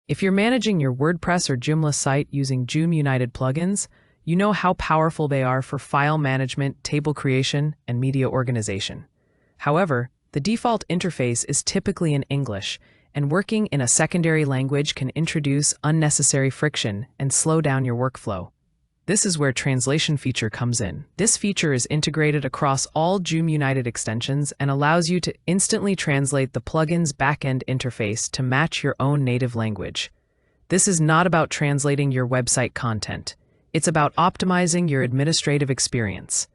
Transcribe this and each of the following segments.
If you're managing your WordPress or Joomla site using Joom United plugins, you know how powerful they are for file management, table creation, and media organization. However, the default interface is typically in English, and working in a secondary language can introduce unnecessary friction and slow down your workflow. This is where translation feature comes in. This feature is integrated across all Joom United extensions and allows you to instantly translate the plugin's backend interface to match your own native language. This is not about translating your website content. It's about optimizing your administrative experience.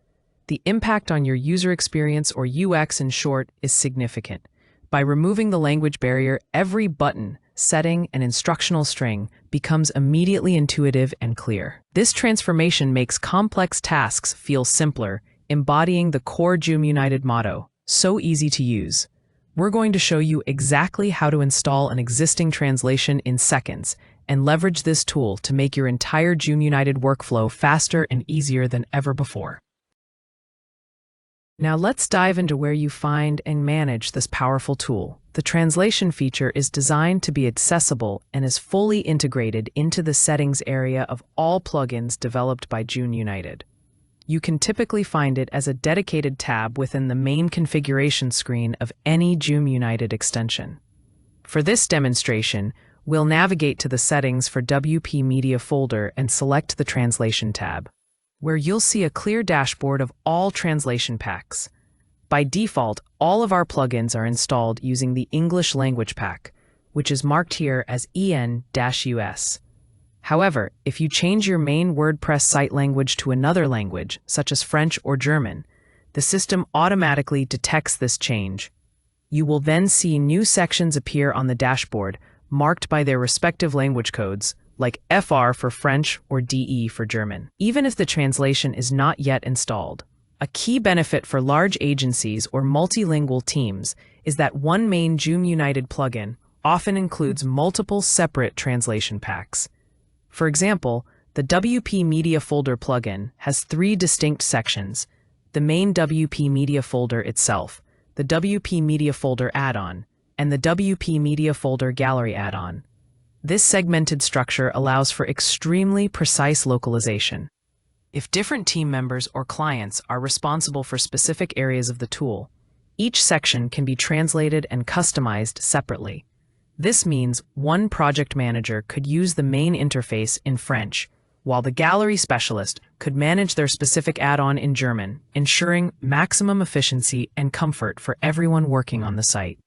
The impact on your user experience, or UX in short, is significant. By removing the language barrier, every button, setting, and instructional string becomes immediately intuitive and clear. This transformation makes complex tasks feel simpler, embodying the core Joom United motto, so easy to use. We're going to show you exactly how to install an existing translation in seconds and leverage this tool to make your entire Joom United workflow faster and easier than ever before. Now let's dive into where you find and manage this powerful tool. The translation feature is designed to be accessible and is fully integrated into the settings area of all plugins developed by Joom United. You can typically find it as a dedicated tab within the main configuration screen of any Joom United extension. For this demonstration, we'll navigate to the settings for WP Media folder and select the Translation tab, where you'll see a clear dashboard of all translation packs. By default, all of our plugins are installed using the English language pack, which is marked here as EN-US. However, if you change your main WordPress site language to another language, such as French or German, the system automatically detects this change. You will then see new sections appear on the dashboard, marked by their respective language codes, like FR for French or DE for German, even if the translation is not yet installed. A key benefit for large agencies or multilingual teams is that one main Joom United plugin often includes multiple separate translation packs. For example, the WP Media folder plugin has 3 distinct sections: the main WP Media folder itself, the WP Media folder add-on, and the WP Media folder gallery add-on. This segmented structure allows for extremely precise localization. If different team members or clients are responsible for specific areas of the tool, each section can be translated and customized separately. This means one project manager could use the main interface in French, while the gallery specialist could manage their specific add-on in German, ensuring maximum efficiency and comfort for everyone working on the site.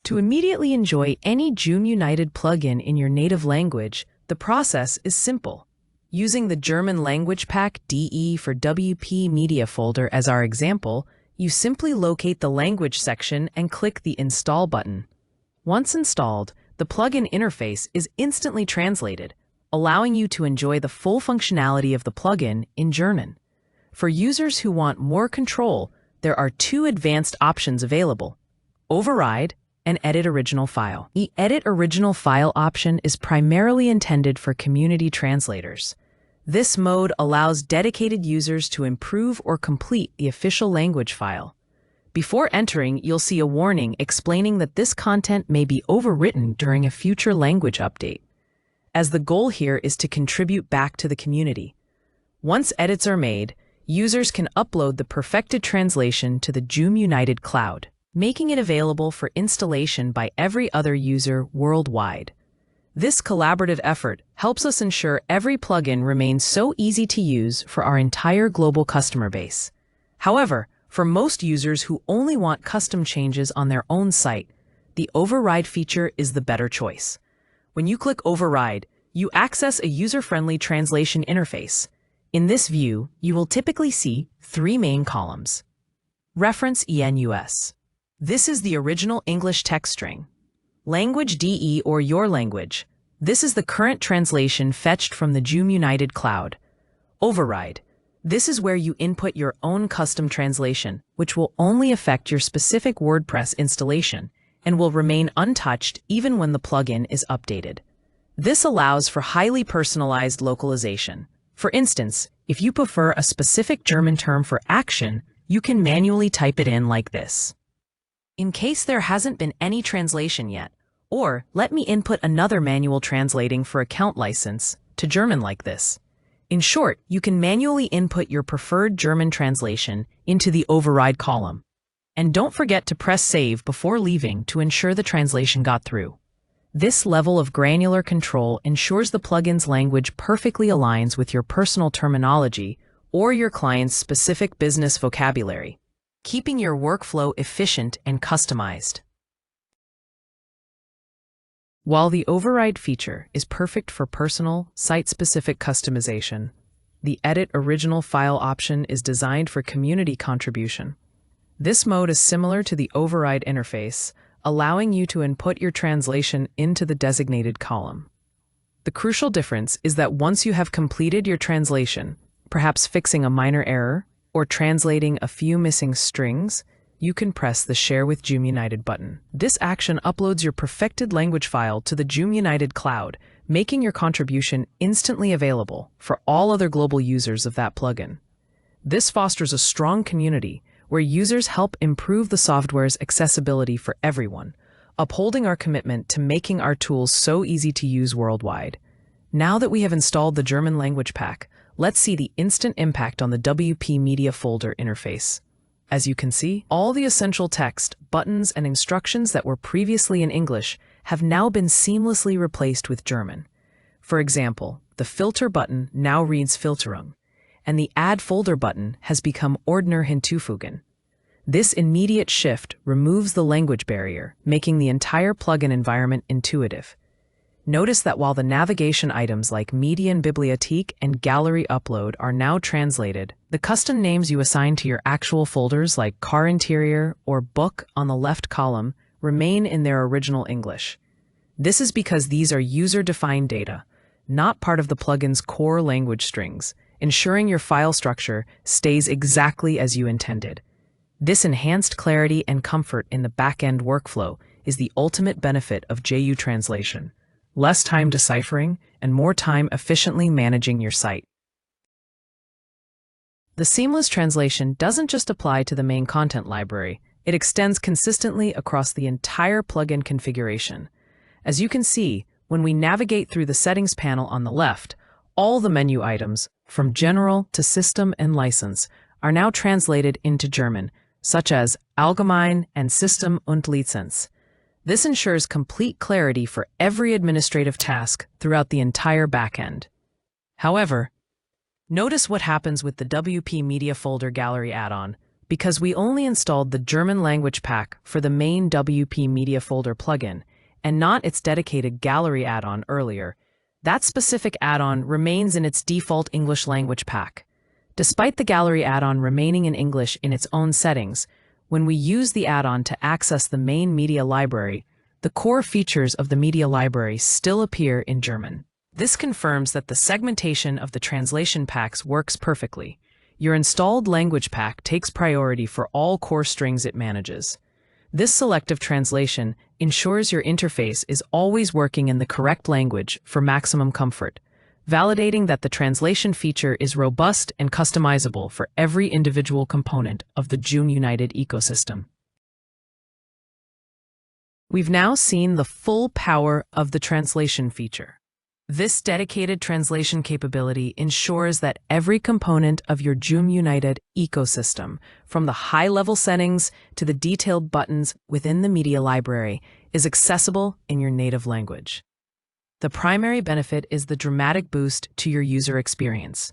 To immediately enjoy any Joom United plugin in your native language, the process is simple. Using the German language pack DE for WP Media folder as our example, you simply locate the language section and click the Install button. Once installed, the plugin interface is instantly translated, allowing you to enjoy the full functionality of the plugin in German. For users who want more control, there are 2 advanced options available: Override and Edit Original File. The Edit Original File option is primarily intended for community translators. This mode allows dedicated users to improve or complete the official language file. Before entering, you'll see a warning explaining that this content may be overwritten during a future language update, as the goal here is to contribute back to the community. Once edits are made, users can upload the perfected translation to the Joom United cloud, making it available for installation by every other user worldwide. This collaborative effort helps us ensure every plugin remains so easy to use for our entire global customer base. However, for most users who only want custom changes on their own site, the Override feature is the better choice. When you click Override, you access a user-friendly translation interface. In this view, you will typically see 3 main columns. Reference EN-US. This is the original English text string. Language DE or your language. This is the current translation fetched from the Joom United cloud. Override. This is where you input your own custom translation, which will only affect your specific WordPress installation and will remain untouched even when the plugin is updated. This allows for highly personalized localization. For instance, if you prefer a specific German term for action, you can manually type it in like this. In case there hasn't been any translation yet, Or let me input another manual translating for account license to German like this. In short, you can manually input your preferred German translation into the override column. And don't forget to press save before leaving to ensure the translation got through. This level of granular control ensures the plugin's language perfectly aligns with your personal terminology or your client's specific business vocabulary, keeping your workflow efficient and customized. While the override feature is perfect for personal, site-specific customization, the Edit Original File option is designed for community contribution. This mode is similar to the override interface, allowing you to input your translation into the designated column. The crucial difference is that once you have completed your translation, perhaps fixing a minor error or translating a few missing strings, you can press the Share with Joom United button. This action uploads your perfected language file to the Joom United cloud, making your contribution instantly available for all other global users of that plugin. This fosters a strong community where users help improve the software's accessibility for everyone, upholding our commitment to making our tools so easy to use worldwide. Now that we have installed the German language pack, let's see the instant impact on the WP Media folder interface. As you can see, all the essential text, buttons, and instructions that were previously in English have now been seamlessly replaced with German. For example, the Filter button now reads Filterung, and the Add Folder button has become Ordner hinzufügen. This immediate shift removes the language barrier, making the entire plugin environment intuitive. Notice that while the navigation items like Medienbibliothek and Gallery Upload are now translated, the custom names you assign to your actual folders like Car Interior or Book on the left column remain in their original English. This is because these are user-defined data, not part of the plugin's core language strings, ensuring your file structure stays exactly as you intended. This enhanced clarity and comfort in the backend workflow is the ultimate benefit of JU translation. Less time deciphering, and more time efficiently managing your site. The seamless translation doesn't just apply to the main content library, it extends consistently across the entire plugin configuration. As you can see, when we navigate through the settings panel on the left, all the menu items, from General to System and License, are now translated into German, such as Allgemein and System und Lizenz. This ensures complete clarity for every administrative task throughout the entire backend. However, notice what happens with the WP Media Folder Gallery add-on. Because we only installed the German language pack for the main WP Media Folder plugin, and not its dedicated Gallery add-on earlier, that specific add-on remains in its default English language pack. Despite the Gallery add-on remaining in English in its own settings, when we use the add-on to access the main media library, the core features of the media library still appear in German. This confirms that the segmentation of the translation packs works perfectly. Your installed language pack takes priority for all core strings it manages. This selective translation ensures your interface is always working in the correct language for maximum comfort, validating that the translation feature is robust and customizable for every individual component of the Joom United ecosystem. We've now seen the full power of the translation feature. This dedicated translation capability ensures that every component of your Joom United ecosystem, from the high-level settings to the detailed buttons within the media library, is accessible in your native language. The primary benefit is the dramatic boost to your user experience.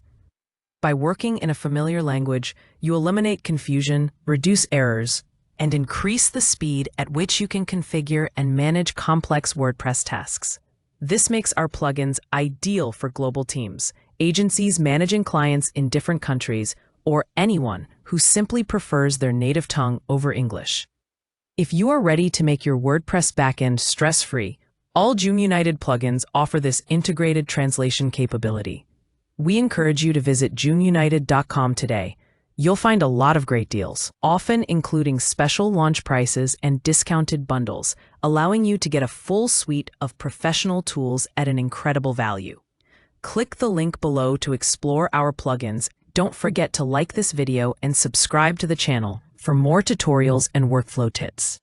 By working in a familiar language, you eliminate confusion, reduce errors, and increase the speed at which you can configure and manage complex WordPress tasks. This makes our plugins ideal for global teams, agencies managing clients in different countries, or anyone who simply prefers their native tongue over English. If you are ready to make your WordPress backend stress-free, all Joom United plugins offer this integrated translation capability. We encourage you to visit JoomUnited.com today. You'll find a lot of great deals, often including special launch prices and discounted bundles, allowing you to get a full suite of professional tools at an incredible value. Click the link below to explore our plugins. Don't forget to like this video and subscribe to the channel for more tutorials and workflow tips.